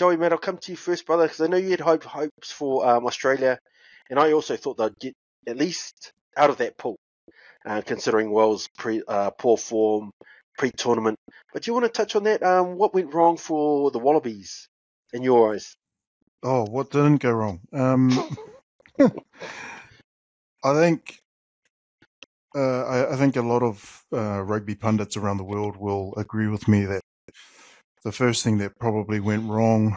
Joey, mate, I'll come to you first, brother, because I know you had hopes for Australia, and I also thought they'd get at least out of that pool, considering Wales' poor form pre-tournament. But do you want to touch on that? What went wrong for the Wallabies in your eyes? Oh, what didn't go wrong? I think I think a lot of rugby pundits around the world will agree with me that the first thing that probably went wrong,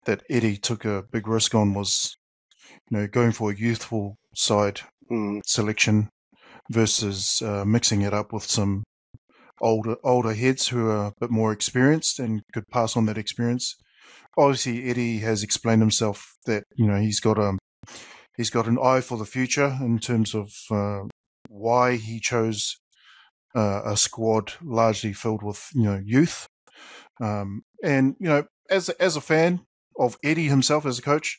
that Eddie took a big risk on, was going for a youthful side selection versus mixing it up with some older heads who are a bit more experienced and could pass on that experience. Obviously, Eddie has explained himself that he's got an eye for the future in terms of why he chose a squad largely filled with youth. And as a fan of Eddie himself as a coach,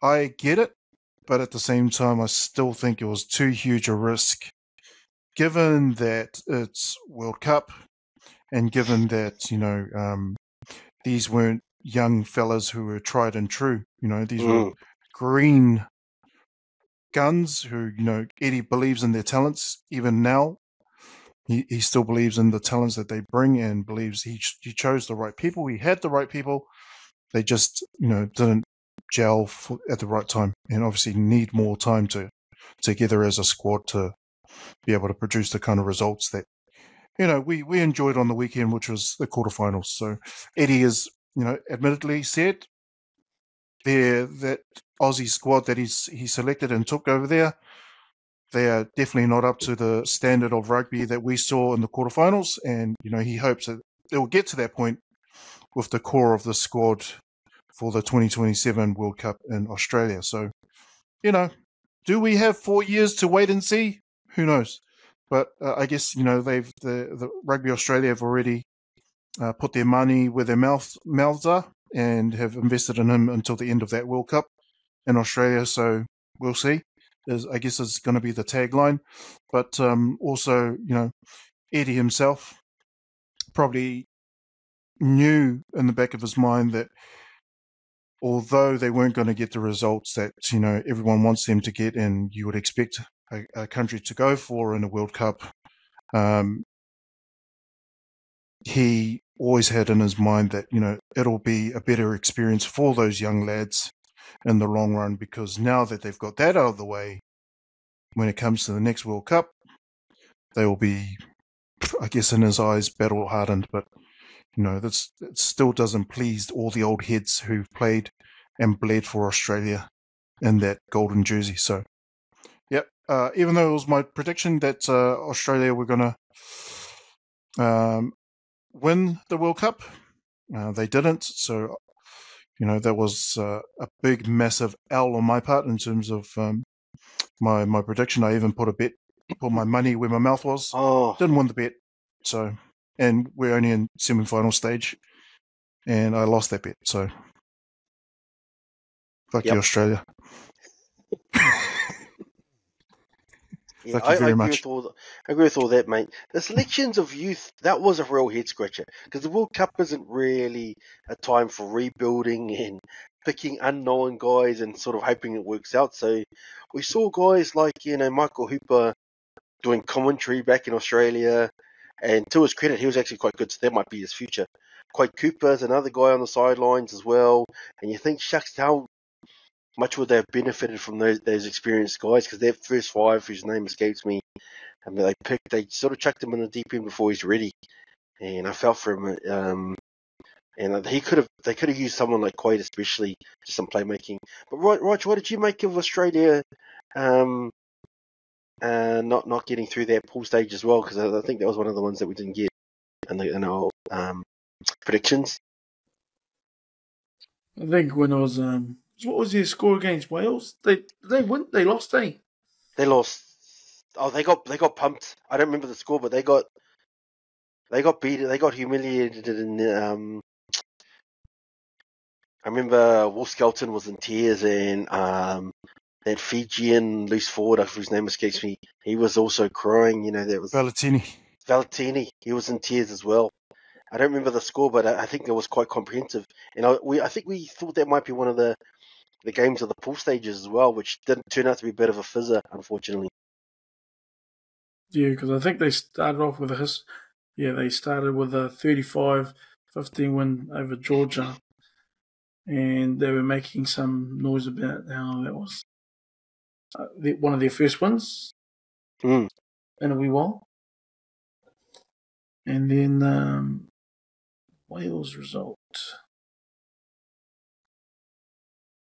I get it, but at the same time, I still think it was too huge a risk, given that it's World Cup, and given that these weren't young fellas who were tried and true. These were green guns who Eddie believes in their talents. Even now, he still believes in the talents that they bring, and believes he chose the right people. He had the right people. They just didn't gel at the right time, and obviously need more time together as a squad to be able to produce the kind of results that we enjoyed on the weekend, which was the quarterfinals. So Eddie has admittedly said that Aussie squad that he selected and took over there, they are definitely not up to the standard of rugby that we saw in the quarterfinals, and he hopes that it will get to that point with the core of the squad for the 2027 World Cup in Australia. So, do we have 4 years to wait and see? Who knows? But I guess the Rugby Australia have already put their money where their mouths are, and have invested in him until the end of that World Cup in Australia. So we'll see. I guess is going to be the tagline. But also, Eddie himself probably knew in the back of his mind that although they weren't going to get the results that everyone wants them to get, and you would expect a country to go for in a World Cup, he always had in his mind that it'll be a better experience for those young lads in the long run, because now that they've got that out of the way, when it comes to the next World Cup, they will be, I guess, in his eyes, battle hardened. But it still doesn't please all the old heads who've played and bled for Australia in that golden jersey. So, yep. Even though it was my prediction that Australia were going to win the World Cup, they didn't. So, that was a big, massive L on my part in terms of my prediction. I even put my money where my mouth was. Didn't win the bet. So, and we're only in semi-final stage, and I lost that bet. So, fuck you, Australia. Yeah, Thank you very much. I agree with all that, mate. The selections of youth, that was a real head scratcher, because the World Cup isn't really a time for rebuilding and picking unknown guys and sort of hoping it works out. So we saw guys like Michael Hooper doing commentary back in Australia, and to his credit, he was actually quite good. So that might be his future. Quite Cooper's another guy on the sidelines as well, and you think, shucks, how much would they have benefited from those experienced guys? Because their first five, whose name escapes me, and they sort of chucked him in the deep end before he's ready, and I felt for him. And they could have used someone like Quaid, especially just some playmaking. But Rog, what did you make of Australia not getting through that pool stage as well? Because I think that was one of the ones that we didn't get in our predictions. I think when I was what was their score against Wales? They lost, eh? They lost. Oh, they got pumped. I don't remember the score, but they got beat. They got humiliated in. I remember Wolf Skelton was in tears, and that Fijian loose forward, whose name escapes me, he was also crying. That was Valentini. He was in tears as well. I don't remember the score, but I think it was quite comprehensive. And I think we thought that might be one of the games of the pool stages as well, which didn't turn out to be a bit of a fizzer, unfortunately. Yeah, because I think they started off with they started with a 35-15 win over Georgia, and they were making some noise about how that was one of their first wins Mm. in a wee while. And then Wales result,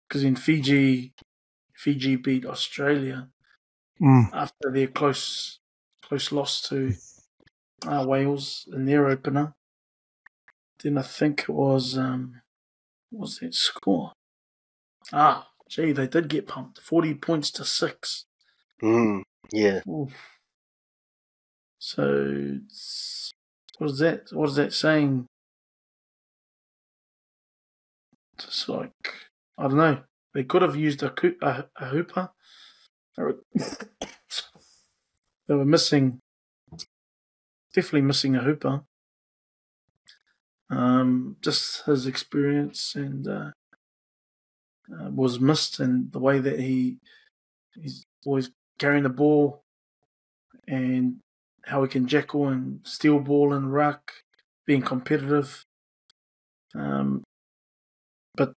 because in Fiji beat Australia after their close loss to Wales in their opener. Then I think it was what was that score? They did get pumped. 40 points to 6. Yeah. Oof. So what is that? What is that saying? Just like, I don't know. They could have used a hooper. They were definitely missing a hooper. Just his experience and was missed, and the way that he's always carrying the ball and how he can jackal and steal ball and ruck, being competitive. But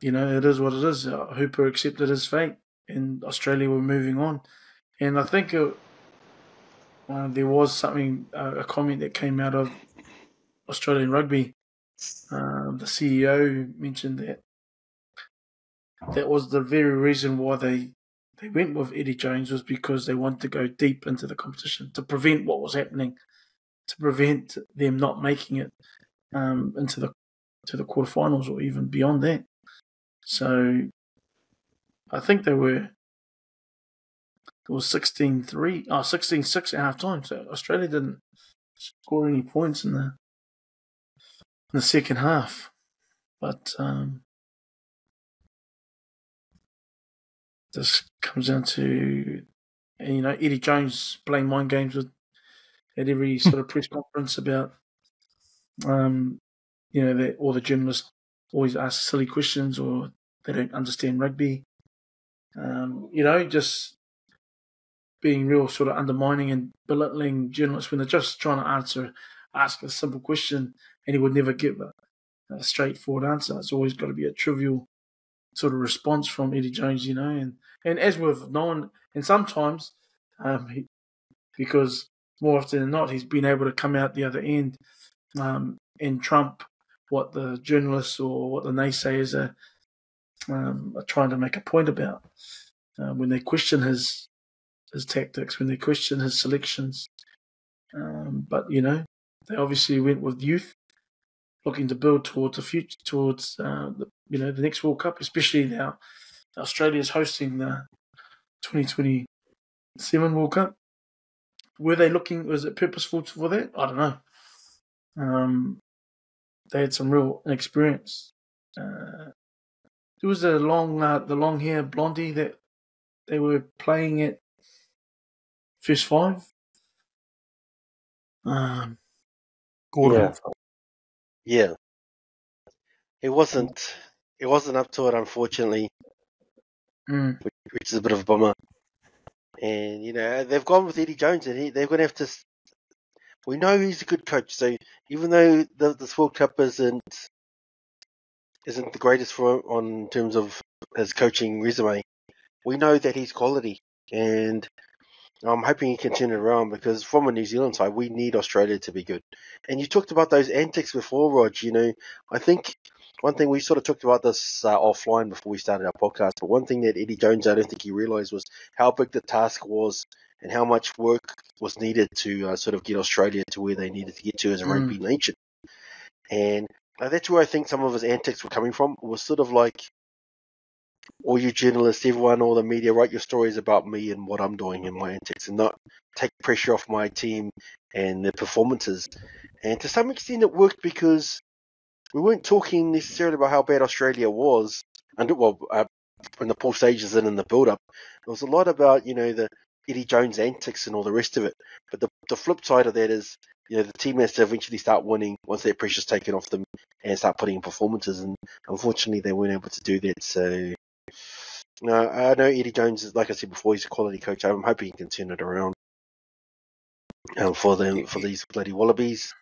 it is what it is. Hooper accepted his fate, and Australia were moving on. And I think there was a comment that came out of Australian rugby. The CEO mentioned that was the very reason why they went with Eddie Jones, was because they wanted to go deep into the competition to prevent what was happening, to prevent them not making it into the quarterfinals or even beyond that. So I think it was 16-6 at half time. So Australia didn't score any points in the second half. But this comes down to, Eddie Jones playing mind games at every sort of press conference about, that all the journalists always ask silly questions or they don't understand rugby. Just being real sort of undermining and belittling journalists when they're just trying to ask a simple question, and he would never give a straightforward answer. It's always got to be a trivial sort of response from Eddie Jones, and as we've known, and sometimes because more often than not, he's been able to come out the other end and trump what the journalists or what the naysayers are trying to make a point about when they question his tactics, when they question his selections. But they obviously went with youth, looking to build towards the future, towards the next World Cup, especially now Australia's hosting the 2027 World Cup. Were they looking? Was it purposeful for that? I don't know. They had some real inexperience. There was the long hair blondie that they were playing at first five. Gordon. Yeah. It wasn't up to it, unfortunately, which is a bit of a bummer. And they've gone with Eddie Jones, and they're going to have to. We know he's a good coach, so even though this World Cup isn't the greatest in terms of his coaching resume, we know that he's quality, and I'm hoping he can turn it around, because from a New Zealand side, we need Australia to be good. And you talked about those antics before, Rog. I think one thing we sort of talked about this offline before we started our podcast, but one thing that Eddie Jones, I don't think he realised, was how big the task was and how much work was needed to sort of get Australia to where they needed to get to as a rugby nation. And that's where I think some of his antics were coming from. It was sort of like, all you journalists, everyone, all the media, write your stories about me and what I'm doing and my antics, and not take pressure off my team and their performances. And to some extent it worked, because we weren't talking necessarily about how bad Australia was in the pool stages and in the build-up. It was a lot about, the Eddie Jones antics and all the rest of it. But the flip side of that is the team has to eventually start winning once their pressure's taken off them and start putting in performances. And unfortunately, they weren't able to do that. So, no, I know Eddie Jones is, like I said before, he's a quality coach. I'm hoping he can turn it around for these bloody Wallabies.